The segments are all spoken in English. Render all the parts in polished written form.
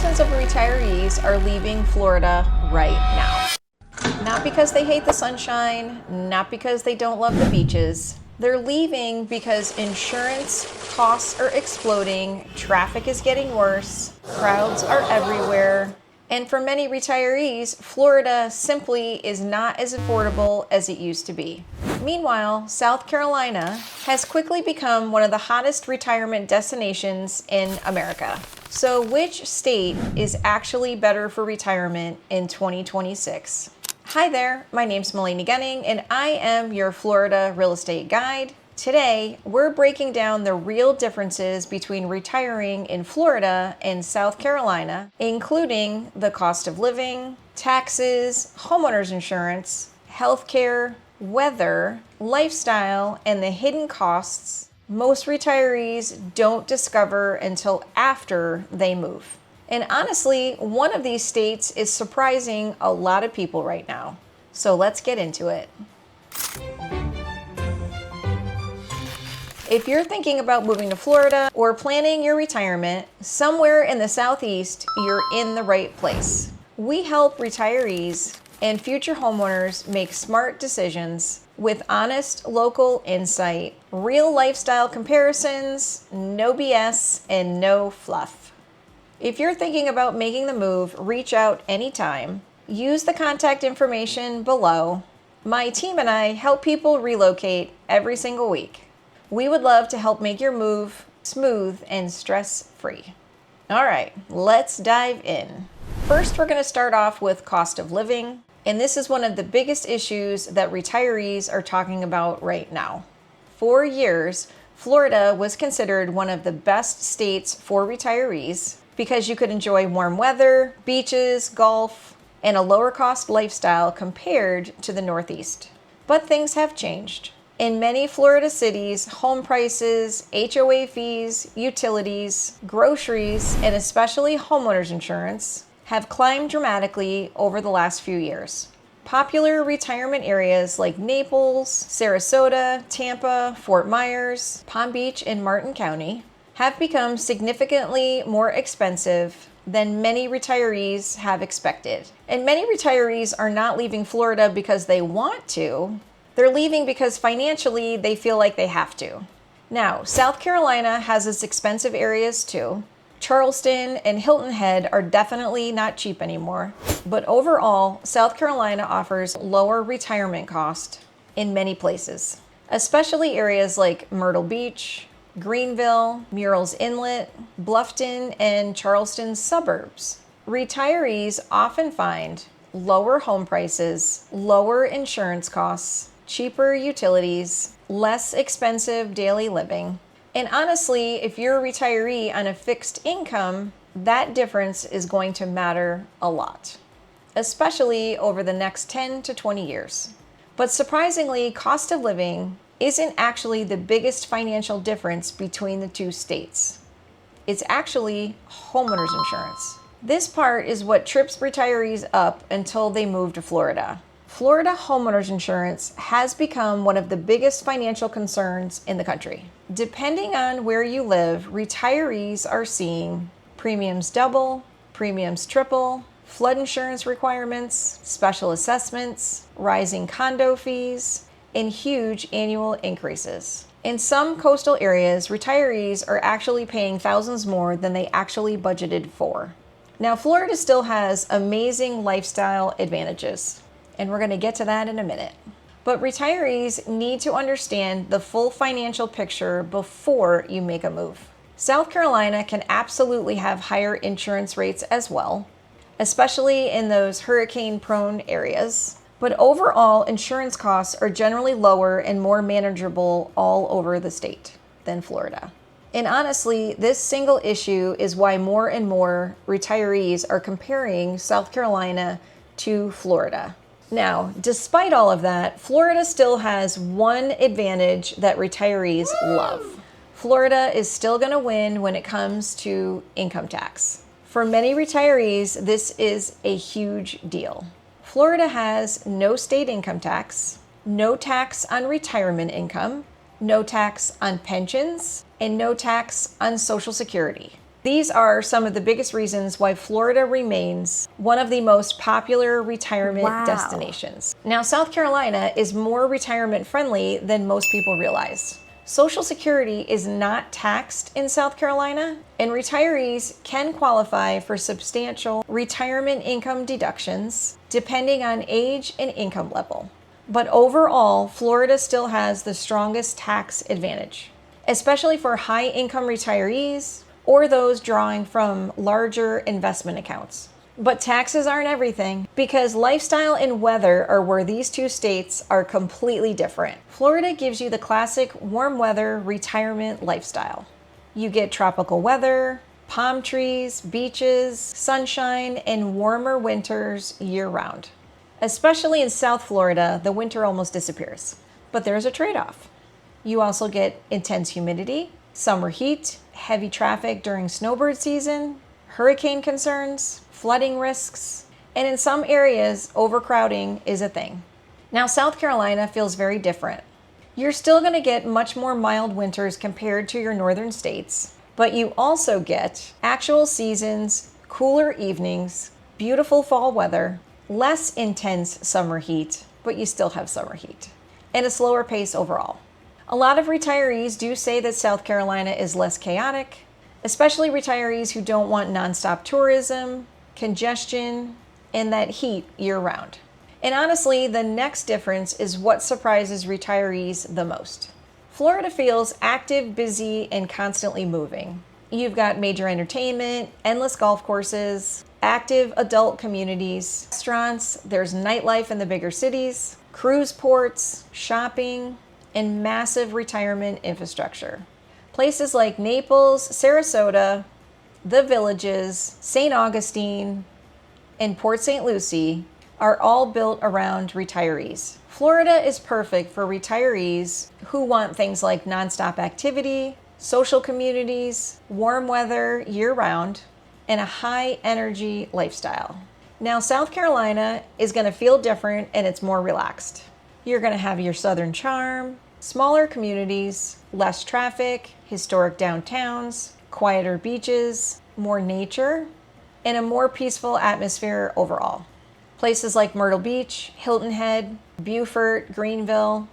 thousands of retirees are leaving Florida right now. Not because they hate the sunshine, not because they don't love the beaches. They're leaving because insurance costs are exploding, traffic is getting worse, crowds are everywhere, and for many retirees, Florida simply is not as affordable as it used to be. Meanwhile, South Carolina has quickly become one of the hottest retirement destinations in America. So which state is actually better for retirement in 2026? Hi there, my name's Melanie Gunning, and I am your Florida real estate guide. Today, we're breaking down the real differences between retiring in Florida and South Carolina, including the cost of living, taxes, homeowners insurance, healthcare, weather, lifestyle, and the hidden costs most retirees don't discover until after they move. And honestly, one of these states is surprising a lot of people right now. So let's get into it. If you're thinking about moving to Florida or planning your retirement somewhere in the Southeast, you're in the right place. We help retirees and future homeowners make smart decisions with honest local insight, real lifestyle comparisons, no BS, and no fluff. If you're thinking about making the move, reach out anytime. Use the contact information below. My team and I help people relocate every single week. We would love to help make your move smooth and stress-free. All right, let's dive in. First, we're going to start off with cost of living, and this is one of the biggest issues that retirees are talking about right now. For years, Florida was considered one of the best states for retirees because you could enjoy warm weather, beaches, golf, and a lower cost lifestyle compared to the Northeast. But things have changed. In many Florida cities, home prices, HOA fees, utilities, groceries, and especially homeowners insurance have climbed dramatically over the last few years. Popular retirement areas like Naples, Sarasota, Tampa, Fort Myers, Palm Beach, and Martin County have become significantly more expensive than many retirees have expected. And many retirees are not leaving Florida because they want to. They're leaving because financially they feel like they have to. Now, South Carolina has its expensive areas too. Charleston and Hilton Head are definitely not cheap anymore. But overall, South Carolina offers lower retirement cost in many places, especially areas like Myrtle Beach, Greenville, Murrells Inlet, Bluffton, and Charleston suburbs. Retirees often find lower home prices, lower insurance costs, cheaper utilities, less expensive daily living. And honestly, if you're a retiree on a fixed income, that difference is going to matter a lot, especially over the next 10 to 20 years. But surprisingly, cost of living isn't actually the biggest financial difference between the two states. It's actually homeowners insurance. This part is what trips retirees up until they move to Florida. Florida homeowners insurance has become one of the biggest financial concerns in the country. Depending on where you live, retirees are seeing premiums double, premiums triple, flood insurance requirements, special assessments, rising condo fees, and huge annual increases. In some coastal areas, retirees are actually paying thousands more than they actually budgeted for. Now, Florida still has amazing lifestyle advantages, and we're going to get to that in a minute. But retirees need to understand the full financial picture before you make a move. South Carolina can absolutely have higher insurance rates as well, especially in those hurricane-prone areas. But overall, insurance costs are generally lower and more manageable all over the state than Florida. And honestly, this single issue is why more and more retirees are comparing South Carolina to Florida. Now, despite all of that, Florida still has one advantage that retirees love. Florida is still going to win when it comes to income tax. For many retirees, this is a huge deal. Florida has no state income tax, no tax on retirement income, no tax on pensions, and no tax on Social Security. These are some of the biggest reasons why Florida remains one of the most popular retirement destinations. Now, South Carolina is more retirement friendly than most people realize. Social Security is not taxed in South Carolina, and retirees can qualify for substantial retirement income deductions depending on age and income level. But overall, Florida still has the strongest tax advantage, especially for high-income retirees or those drawing from larger investment accounts. But taxes aren't everything, because lifestyle and weather are where these two states are completely different. Florida gives you the classic warm weather retirement lifestyle. You get tropical weather, palm trees, beaches, sunshine, and warmer winters year-round. Especially in South Florida, the winter almost disappears. But there's a trade-off. You also get intense humidity, summer heat, heavy traffic during snowbird season, hurricane concerns, flooding risks, and in some areas, overcrowding is a thing. Now, South Carolina feels very different. You're still going to get much more mild winters compared to your northern states, but you also get actual seasons, cooler evenings, beautiful fall weather, less intense summer heat, but you still have summer heat, and a slower pace overall. A lot of retirees do say that South Carolina is less chaotic, especially retirees who don't want nonstop tourism, congestion, and that heat year-round. And honestly, the next difference is what surprises retirees the most. Florida feels active, busy, and constantly moving. You've got major entertainment, endless golf courses, active adult communities, restaurants, there's nightlife in the bigger cities, cruise ports, shopping, and massive retirement infrastructure. Places like Naples, Sarasota, the Villages, St. Augustine, and Port St. Lucie are all built around retirees. Florida is perfect for retirees who want things like nonstop activity, social communities, warm weather year-round, and a high-energy lifestyle. Now, South Carolina is going to feel different, and it's more relaxed. You're going to have your southern charm, smaller communities, less traffic, historic downtowns, quieter beaches, more nature, and a more peaceful atmosphere overall. Places like Myrtle Beach, Hilton Head, Beaufort, Greenville,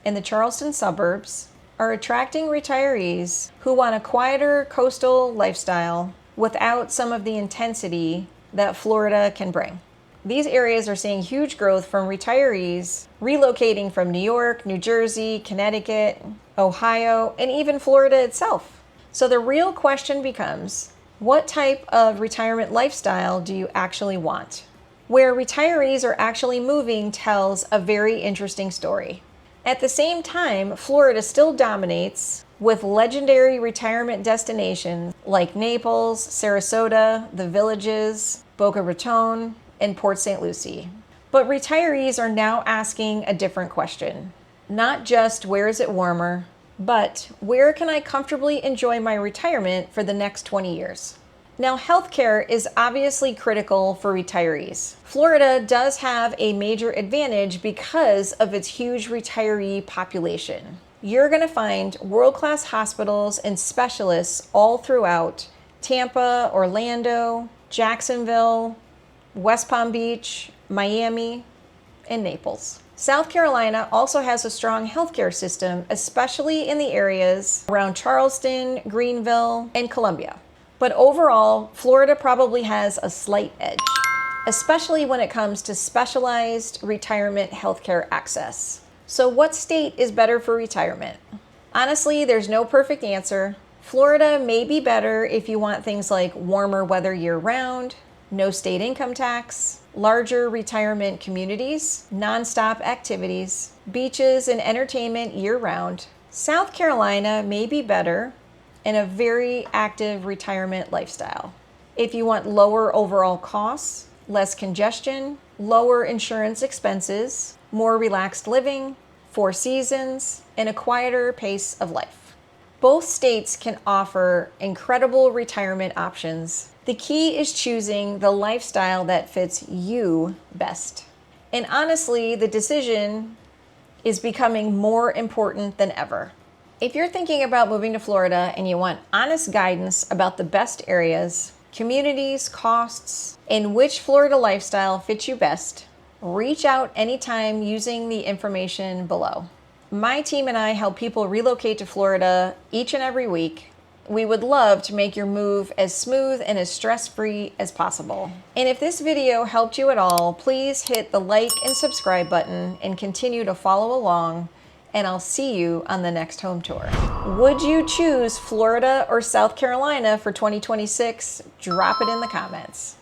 and the Charleston suburbs are attracting retirees who want a quieter coastal lifestyle without some of the intensity that Florida can bring. These areas are seeing huge growth from retirees relocating from New York, New Jersey, Connecticut, Ohio, and even Florida itself. So the real question becomes, what type of retirement lifestyle do you actually want? Where retirees are actually moving tells a very interesting story. At the same time, Florida still dominates with legendary retirement destinations like Naples, Sarasota, the Villages, Boca Raton, and Port St. Lucie. But retirees are now asking a different question. Not just where is it warmer, but where can I comfortably enjoy my retirement for the next 20 years? Now, healthcare is obviously critical for retirees. Florida does have a major advantage because of its huge retiree population. You're going to find world-class hospitals and specialists all throughout Tampa, Orlando, Jacksonville, West Palm Beach, Miami, and Naples. South Carolina also has a strong healthcare system, especially in the areas around Charleston, Greenville, and Columbia. But overall, Florida probably has a slight edge, especially when it comes to specialized retirement healthcare access. So what state is better for retirement? Honestly, there's no perfect answer. Florida may be better if you want things like warmer weather year-round, no state income tax, larger retirement communities, nonstop activities, beaches and entertainment year-round. South Carolina may be better in a very active retirement lifestyle. If you want lower overall costs, less congestion, lower insurance expenses, more relaxed living, 4 seasons, and a quieter pace of life. Both states can offer incredible retirement options. The key is choosing the lifestyle that fits you best. And honestly, the decision is becoming more important than ever. If you're thinking about moving to Florida and you want honest guidance about the best areas, communities, costs, and which Florida lifestyle fits you best, reach out anytime using the information below. My team and I help people relocate to Florida each and every week. We would love to make your move as smooth and as stress-free as possible. And if this video helped you at all, please hit the like and subscribe button and continue to follow along, and I'll see you on the next home tour. Would you choose Florida or South Carolina for 2026? Drop it in the comments.